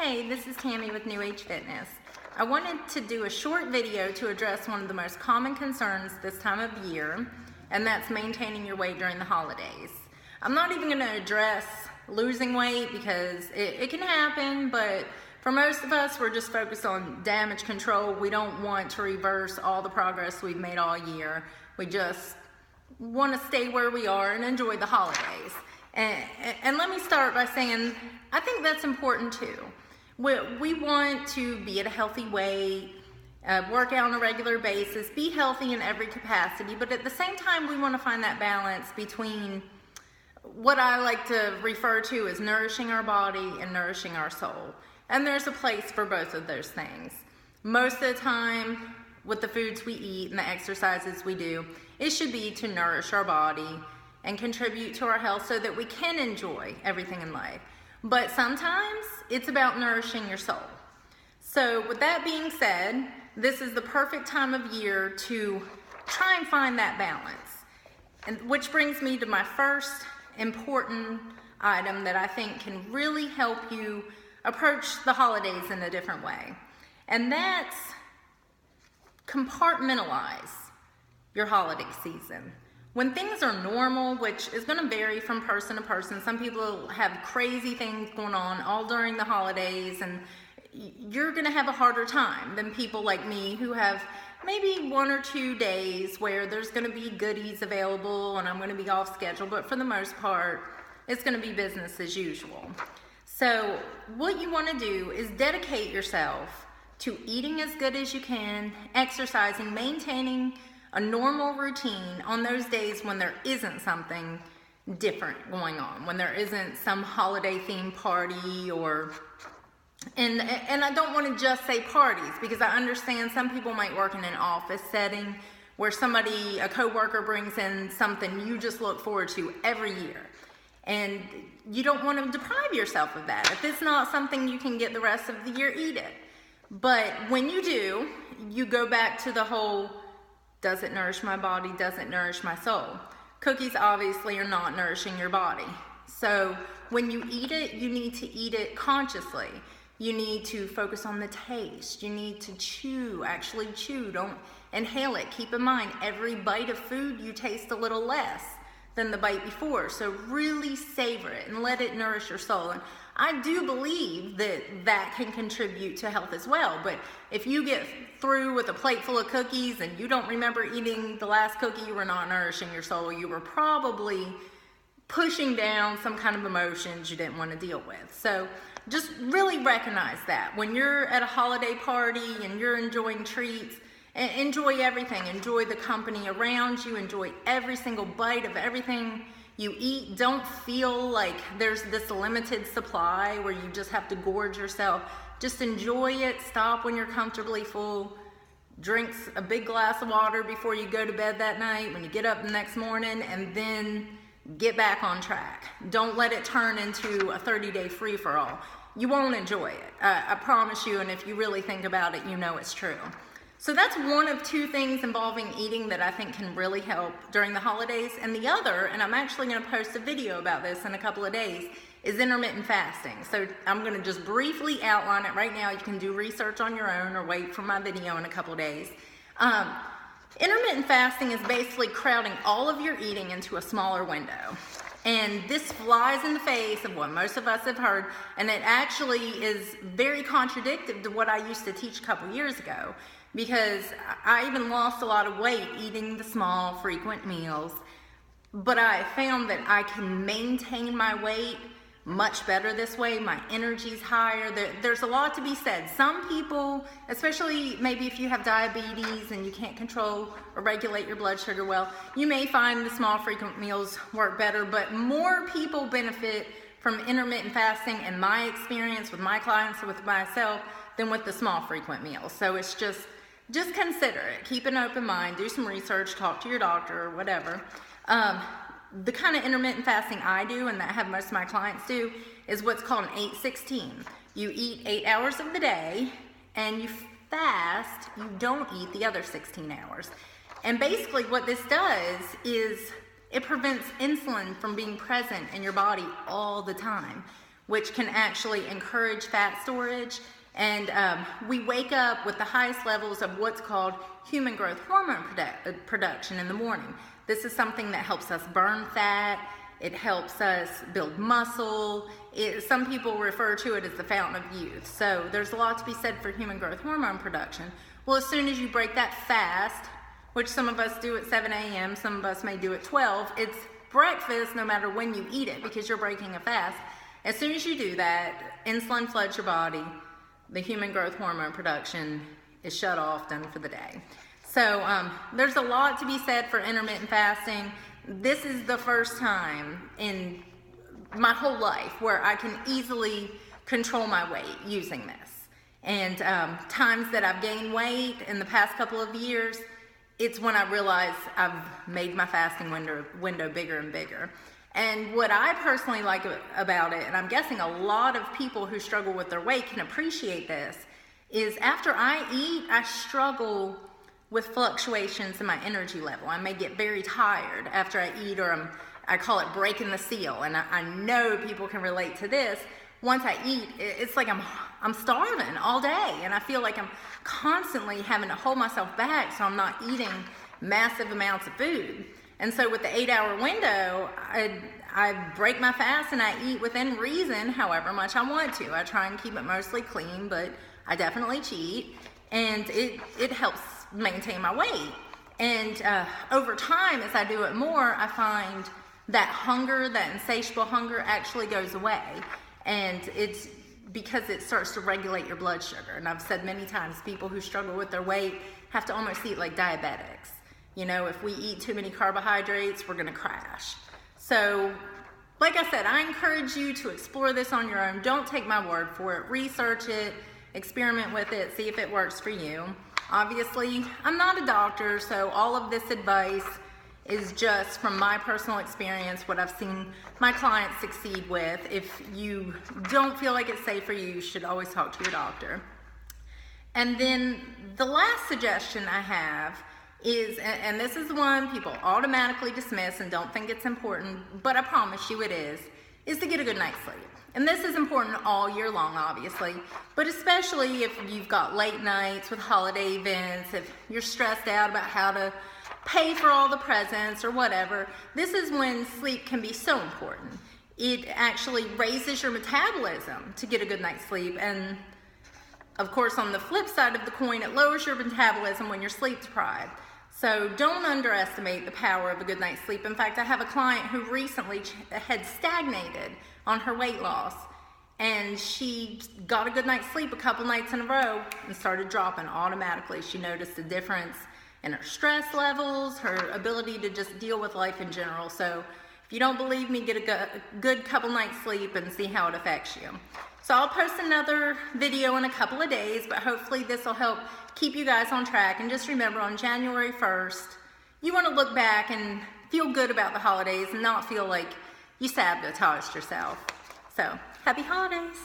Hey, this is Tammy with New Age Fitness. I wanted to do a short video to address one of the most common concerns this time of year, and that's maintaining your weight during the holidays. I'm not even going to address losing weight because it can happen, but for most of us, we're just focused on damage control. We don't want to reverse all the progress we've made all year. We just want to stay where we are and enjoy the holidays. And let me start by saying, I think that's important too. We want to be at a healthy weight, work out on a regular basis, be healthy in every capacity, but at the same time, we want to find that balance between what I like to refer to as nourishing our body and nourishing our soul. And there's a place for both of those things. Most of the time, with the foods we eat and the exercises we do, it should be to nourish our body and contribute to our health so that we can enjoy everything in life. But sometimes it's about nourishing your soul. So with that being said, this is the perfect time of year to try and find that balance. And which brings me to my first important item that I think can really help you approach the holidays in a different way. And that's compartmentalize your holiday season. When things are normal, which is going to vary from person to person, some people have crazy things going on all during the holidays, and you're going to have a harder time than people like me who have maybe 1 or 2 days where there's going to be goodies available and I'm going to be off schedule, but for the most part, it's going to be business as usual. So what you want to do is dedicate yourself to eating as good as you can, exercising, maintaining a normal routine on those days when there isn't something different going on, when there isn't some holiday themed party and I don't want to just say parties, because I understand some people might work in an office setting where a coworker brings in something you just look forward to every year. And you don't want to deprive yourself of that. If it's not something you can get the rest of the year, eat it. But when you do, you go back to the whole, does it nourish my body? Does it nourish my soul? Cookies obviously are not nourishing your body. So when you eat it, you need to eat it consciously. You need to focus on the taste. You need to actually chew. Don't inhale it. Keep in mind, every bite of food you taste a little less than the bite before. So really savor it and let it nourish your soul. And I do believe that can contribute to health as well. But if you get through with a plate full of cookies and you don't remember eating the last cookie, you were not nourishing your soul. You were probably pushing down some kind of emotions you didn't want to deal with. So just really recognize that. When you're at a holiday party and you're enjoying treats, enjoy everything. Enjoy the company around you. Enjoy every single bite of everything you eat. Don't feel like there's this limited supply where you just have to gorge yourself. Just enjoy it. Stop when you're comfortably full. Drink a big glass of water before you go to bed that night, when you get up the next morning, and then get back on track. Don't let it turn into a 30-day free-for-all. You won't enjoy it. I promise you, and if you really think about it, you know it's true. So that's one of 2 things involving eating that I think can really help during the holidays. And the other, and I'm actually going to post a video about this in a couple of days, is intermittent fasting. So I'm going to just briefly outline it right now. You can do research on your own or wait for my video in a couple of days. Intermittent fasting is basically crowding all of your eating into a smaller window. And this flies in the face of what most of us have heard, and it actually is very contradictory to what I used to teach a couple years ago. Because I even lost a lot of weight eating the small, frequent meals. But I found that I can maintain my weight much better this way. My energy's higher. There's a lot to be said. Some people, especially maybe if you have diabetes and you can't control or regulate your blood sugar well, you may find the small, frequent meals work better. But more people benefit from intermittent fasting, in my experience with my clients and with myself, than with the small, frequent meals. So it's just consider it. Keep an open mind. Do some research. Talk to your doctor or whatever. The kind of intermittent fasting I do, and that I have most of my clients do, is what's called an 8-16. You eat 8 hours of the day, and you fast. You don't eat the other 16 hours. And basically what this does is it prevents insulin from being present in your body all the time. which can actually encourage fat storage. And we wake up with the highest levels of what's called human growth hormone production in the morning. This is something that helps us burn fat. It helps us build muscle. Some people refer to it as the fountain of youth. So there's a lot to be said for human growth hormone production. Well, as soon as you break that fast, which some of us do at 7 a.m., some of us may do at 12, it's breakfast no matter when you eat it because you're breaking a fast. As soon as you do that, insulin floods your body, the human growth hormone production is shut off, done for the day. So there's a lot to be said for intermittent fasting. This is the first time in my whole life where I can easily control my weight using this. And times that I've gained weight in the past couple of years, it's when I realize I've made my fasting window bigger and bigger. And what I personally like about it, and I'm guessing a lot of people who struggle with their weight can appreciate this, is after I eat, I struggle with fluctuations in my energy level. I may get very tired after I eat, or I call it breaking the seal. And I know people can relate to this. Once I eat, it's like I'm starving all day, and I feel like I'm constantly having to hold myself back so I'm not eating massive amounts of food. And so with the 8-hour window, I break my fast and I eat within reason however much I want to. I try and keep it mostly clean, but I definitely cheat, and it helps maintain my weight. And over time, as I do it more, I find that hunger, that insatiable hunger, actually goes away. And it's because it starts to regulate your blood sugar. And I've said many times, people who struggle with their weight have to almost eat like diabetics. You know, if we eat too many carbohydrates, we're gonna crash. So, like I said, I encourage you to explore this on your own. Don't take my word for it. Research it, experiment with it, see if it works for you. Obviously, I'm not a doctor, so all of this advice is just from my personal experience, what I've seen my clients succeed with. If you don't feel like it's safe for you, you should always talk to your doctor. And then the last suggestion I have is, and this is the one people automatically dismiss and don't think it's important, but I promise you it is to get a good night's sleep. And this is important all year long, obviously, but especially if you've got late nights with holiday events, if you're stressed out about how to pay for all the presents or whatever, this is when sleep can be so important. It actually raises your metabolism to get a good night's sleep, and of course on the flip side of the coin, it lowers your metabolism when you're sleep deprived. So don't underestimate the power of a good night's sleep. In fact, I have a client who recently had stagnated on her weight loss, and she got a good night's sleep a couple nights in a row and started dropping automatically. She noticed a difference in her stress levels, her ability to just deal with life in general. So if you don't believe me, get a good couple nights sleep and see how it affects you. So I'll post another video in a couple of days, but hopefully this will help keep you guys on track. And just remember, on January 1st, you want to look back and feel good about the holidays and not feel like you sabotaged yourself. So happy holidays.